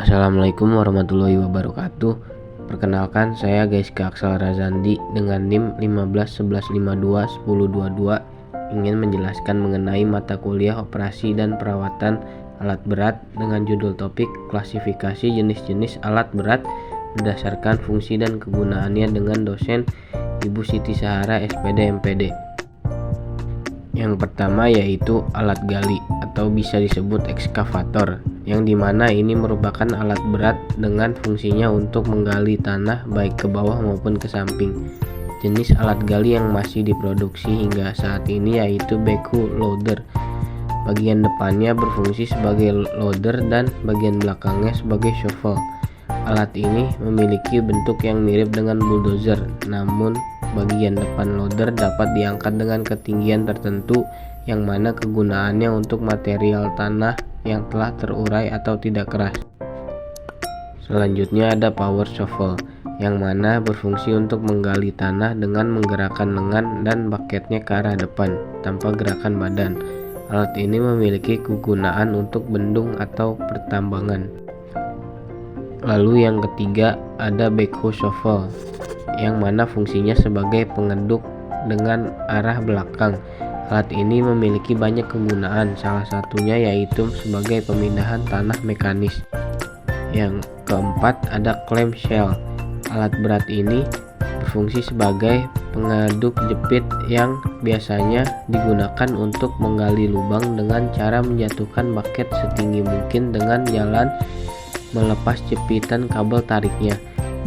Assalamualaikum warahmatullahi wabarakatuh. Perkenalkan, saya Gaiska Aksal Razandi dengan NIM 1511521022 ingin menjelaskan mengenai mata kuliah operasi dan perawatan alat berat dengan judul topik klasifikasi jenis-jenis alat berat berdasarkan fungsi dan kegunaannya dengan dosen Ibu Siti Sahara SPD MPD. Yang pertama yaitu alat gali atau bisa disebut ekskavator, yang dimana ini merupakan alat berat dengan fungsinya untuk menggali tanah baik ke bawah maupun ke samping. Jenis alat gali yang masih diproduksi hingga saat ini yaitu backhoe loader. Bagian depannya berfungsi sebagai loader dan bagian belakangnya sebagai shovel. Alat ini memiliki bentuk yang mirip dengan bulldozer, namun bagian depan loader dapat diangkat dengan ketinggian tertentu, yang mana kegunaannya untuk material tanah yang telah terurai atau tidak keras. Selanjutnya ada power shovel, yang mana berfungsi untuk menggali tanah dengan menggerakkan lengan dan baketnya ke arah depan tanpa gerakan badan. Alat ini memiliki kegunaan untuk bendung atau pertambangan. Lalu yang ketiga ada backhoe shovel, yang mana fungsinya sebagai pengeduk dengan arah belakang. Alat ini memiliki banyak kegunaan, salah satunya yaitu sebagai pemindahan tanah mekanis. Yang keempat ada clamshell. Alat berat ini berfungsi sebagai pengeduk jepit yang biasanya digunakan untuk menggali lubang dengan cara menjatuhkan bucket setinggi mungkin dengan jalan melepas jepitan kabel tariknya.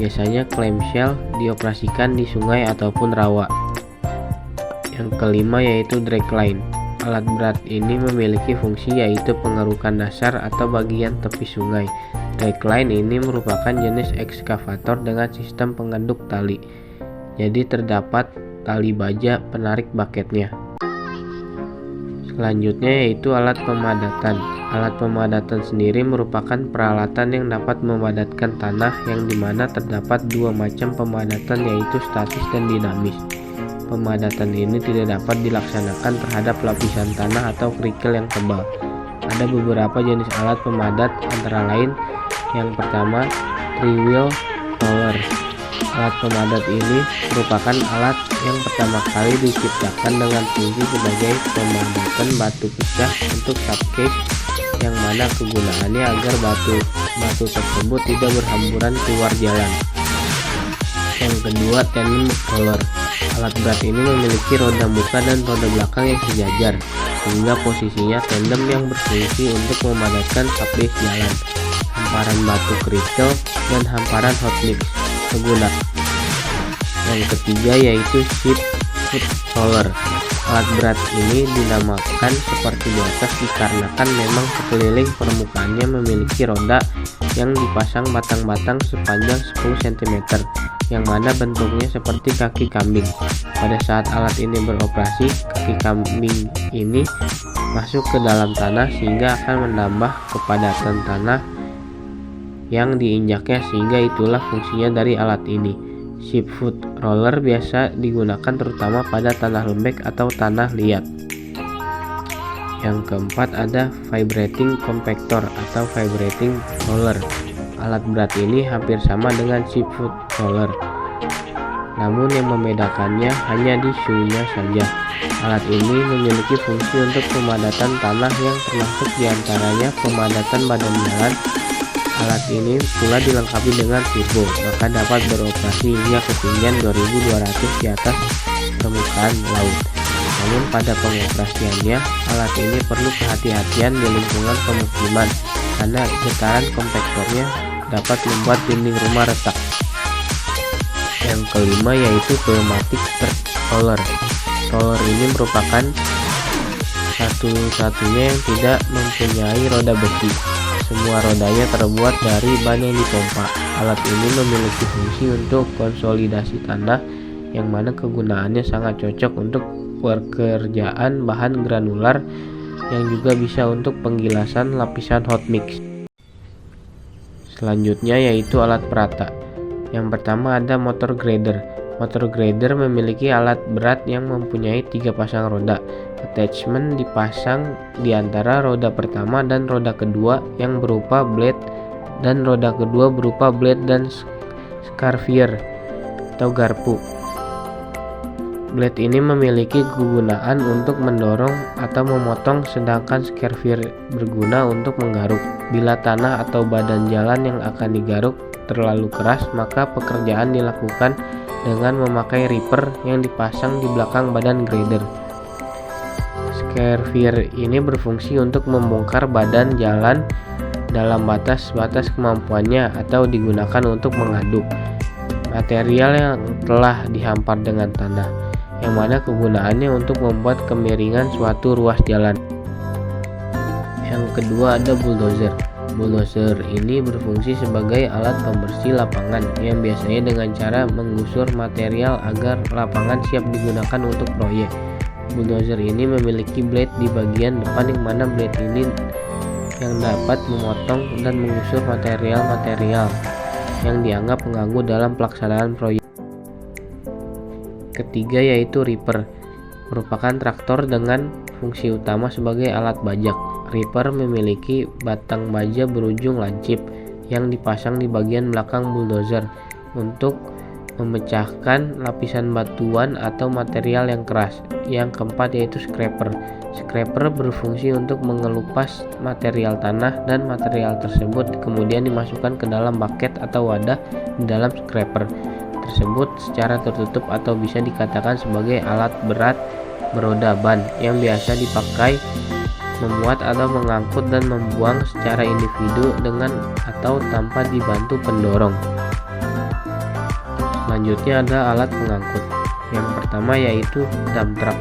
Biasanya clamshell dioperasikan di sungai ataupun rawa. Yang kelima yaitu dragline. Alat berat ini memiliki fungsi yaitu pengerukan dasar atau bagian tepi sungai. Dragline ini merupakan jenis ekskavator dengan sistem pengeduk tali. Jadi terdapat tali baja penarik baketnya. Selanjutnya yaitu alat pemadatan. Alat pemadatan sendiri merupakan peralatan yang dapat memadatkan tanah, yang dimana terdapat dua macam pemadatan yaitu statis dan dinamis. Pemadatan ini tidak dapat dilaksanakan terhadap lapisan tanah atau kerikil yang tebal. Ada beberapa jenis alat pemadat, antara lain yang pertama three-wheel roller. Alat pemadat ini merupakan alat yang pertama kali diciptakan dengan fungsi sebagai pemadatan batu pecah untuk subcase, yang mana kegunaannya agar batu tersebut tidak berhamburan keluar jalan. Yang kedua tandem roller. Alat berat ini memiliki roda muka dan roda belakang yang sejajar, sehingga posisinya tandem yang berfungsi untuk memadatkan subcase jalan, hamparan batu kerikil, dan hamparan hot mix kegunaan. Yang ketiga yaitu ship foot roller. Alat berat ini dinamakan seperti di atas dikarenakan memang sekeliling permukaannya memiliki roda yang dipasang batang-batang sepanjang 10 cm, yang mana bentuknya seperti kaki kambing. Pada saat alat ini beroperasi, kaki kambing ini masuk ke dalam tanah sehingga akan menambah kepadatan tanah yang diinjaknya, sehingga itulah fungsinya dari alat ini. Ship foot roller biasa digunakan terutama pada tanah lembek atau tanah liat. Yang keempat ada vibrating compactor atau vibrating roller. Alat berat ini hampir sama dengan ship foot roller, namun yang membedakannya hanya di shoe-nya saja. Alat ini memiliki fungsi untuk pemadatan tanah yang termasuk diantaranya pemadatan badan jalan. Alat ini pula dilengkapi dengan turbo, maka dapat beroperasi hingga ketinggian 2200 di atas permukaan laut. Namun pada pengoperasiannya, alat ini perlu kehati-hatian di lingkungan pemukiman, karena getaran kompaktornya dapat membuat dinding rumah retak. Yang kelima yaitu pneumatic strut roller. Roller ini merupakan satu-satunya yang tidak mempunyai roda besi. Semua rodanya terbuat dari ban yang dipompa. Alat ini memiliki fungsi untuk konsolidasi tanah, yang mana kegunaannya sangat cocok untuk pekerjaan bahan granular, yang juga bisa untuk penggilasan lapisan hot mix. Selanjutnya yaitu alat perata. Yang pertama ada motor grader. Motor grader memiliki alat berat yang mempunyai 3 pasang roda. Attachment dipasang di antara roda pertama dan roda kedua yang berupa blade dan roda kedua berupa blade dan scarvier atau garpu. Blade ini memiliki kegunaan untuk mendorong atau memotong, sedangkan scarvier berguna untuk menggaruk. Bila tanah atau badan jalan yang akan digaruk terlalu keras, maka pekerjaan dilakukan dengan memakai ripper yang dipasang di belakang badan grader. Scarvier ini berfungsi untuk membongkar badan jalan dalam batas-batas kemampuannya atau digunakan untuk mengaduk material yang telah dihampar dengan tanah, yang mana kegunaannya untuk membuat kemiringan suatu ruas jalan. Yang kedua ada bulldozer. Bulldozer ini berfungsi sebagai alat pembersih lapangan yang biasanya dengan cara menggusur material agar lapangan siap digunakan untuk proyek. Bulldozer ini memiliki blade di bagian depan, yang mana blade ini yang dapat memotong dan menggusur material-material yang dianggap mengganggu dalam pelaksanaan proyek. Ketiga yaitu ripper, merupakan traktor dengan fungsi utama sebagai alat bajak. Ripper memiliki batang baja berujung lancip yang dipasang di bagian belakang bulldozer untuk memecahkan lapisan batuan atau material yang keras. Yang keempat yaitu scraper. Scraper berfungsi untuk mengelupas material tanah, dan material tersebut kemudian dimasukkan ke dalam bucket atau wadah di dalam scraper tersebut secara tertutup, atau bisa dikatakan sebagai alat berat beroda ban yang biasa dipakai memuat atau mengangkut dan membuang secara individu dengan atau tanpa dibantu pendorong. Selanjutnya ada alat pengangkut. Yang pertama yaitu dump truck.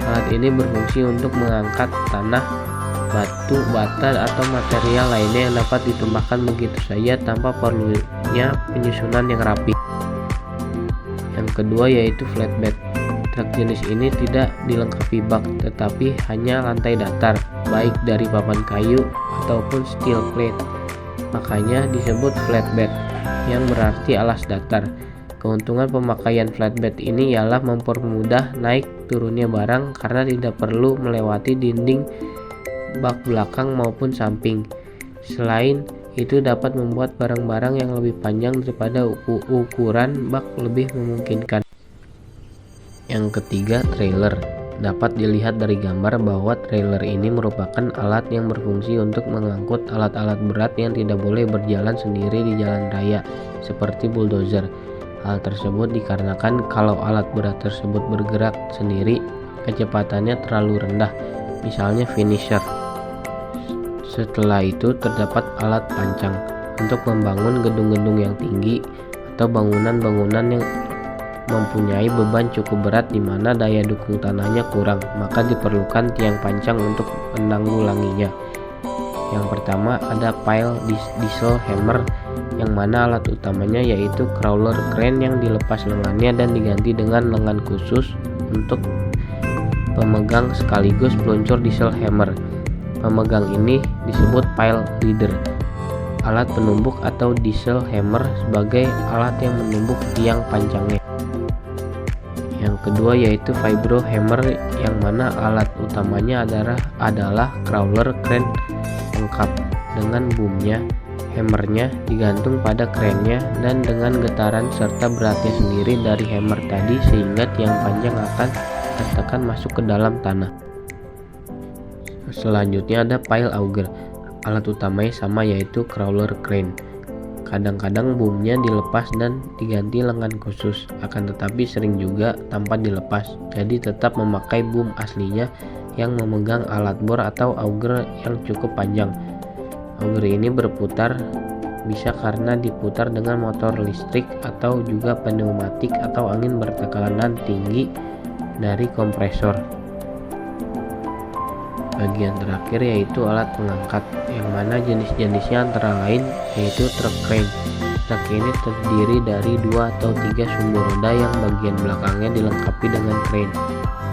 Alat ini berfungsi untuk mengangkat tanah, batu, bata, atau material lainnya yang dapat ditumpahkan begitu saja tanpa perlunya penyusunan yang rapi. Yang kedua yaitu flatbed. Truk jenis ini tidak dilengkapi bak, tetapi hanya lantai datar, baik dari papan kayu ataupun steel plate. Makanya disebut flatbed, yang berarti alas datar. Keuntungan pemakaian flatbed ini ialah mempermudah naik turunnya barang karena tidak perlu melewati dinding bak belakang maupun samping. Selain itu dapat membuat barang-barang yang lebih panjang daripada ukuran bak lebih memungkinkan. Yang ketiga, trailer. Dapat dilihat dari gambar bahwa trailer ini merupakan alat yang berfungsi untuk mengangkut alat-alat berat yang tidak boleh berjalan sendiri di jalan raya, seperti bulldozer. Hal tersebut dikarenakan kalau alat berat tersebut bergerak sendiri, kecepatannya terlalu rendah, misalnya finisher. Setelah itu terdapat alat pancang untuk membangun gedung-gedung yang tinggi atau bangunan-bangunan yang mempunyai beban cukup berat di mana daya dukung tanahnya kurang, maka diperlukan tiang pancang untuk menanggulanginya. Yang pertama ada pile diesel hammer, yang mana alat utamanya yaitu crawler crane yang dilepas lengannya dan diganti dengan lengan khusus untuk pemegang sekaligus peluncur diesel hammer. Pemegang ini disebut pile leader. Alat penumbuk atau diesel hammer sebagai alat yang menumbuk tiang pancangnya. Yang kedua yaitu vibro hammer, yang mana alat utamanya adalah crawler crane lengkap dengan boomnya. Hammernya digantung pada krennya dan dengan getaran serta beratnya sendiri dari hammer tadi, sehingga tiang panjang akan tertekan masuk ke dalam tanah. Selanjutnya ada pile auger. Alat utamanya sama yaitu crawler crane. Kadang-kadang boomnya dilepas dan diganti lengan khusus, akan tetapi sering juga tanpa dilepas, jadi tetap memakai boom aslinya yang memegang alat bor atau auger yang cukup panjang. Auger ini berputar bisa karena diputar dengan motor listrik atau juga pneumatik atau angin bertekanan tinggi dari kompresor. Bagian terakhir yaitu alat pengangkat, yang mana jenis-jenisnya antara lain yaitu truk crane. Truk ini terdiri dari 2 atau 3 sumbu roda yang bagian belakangnya dilengkapi dengan crane.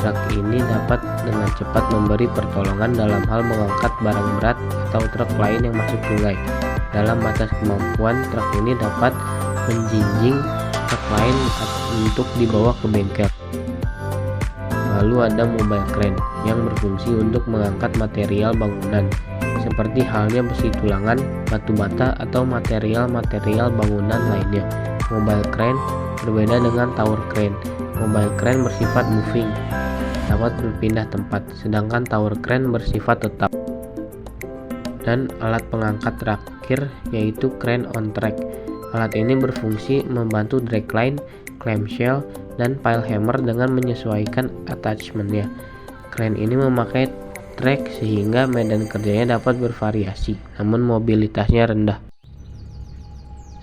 Truk ini dapat dengan cepat memberi pertolongan dalam hal mengangkat barang berat atau truk lain yang masuk sungai. Dalam batas kemampuan, truk ini dapat menjinjing truk lain untuk dibawa ke bengkel. Lalu ada mobile crane yang berfungsi untuk mengangkat material bangunan seperti halnya besi tulangan, batu bata, atau material-material bangunan lainnya. Mobile crane berbeda dengan tower crane. Mobile crane bersifat moving, dapat berpindah tempat, sedangkan tower crane bersifat tetap. Dan alat pengangkat terakhir yaitu crane on track. Alat ini berfungsi membantu dragline, clamshell, dan pile hammer dengan menyesuaikan attachmentnya. Crane ini memakai track sehingga medan kerjanya dapat bervariasi, namun mobilitasnya rendah.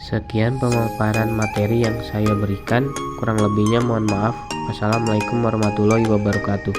Sekian pemaparan materi yang saya berikan, kurang lebihnya mohon maaf. Wassalamualaikum warahmatullahi wabarakatuh.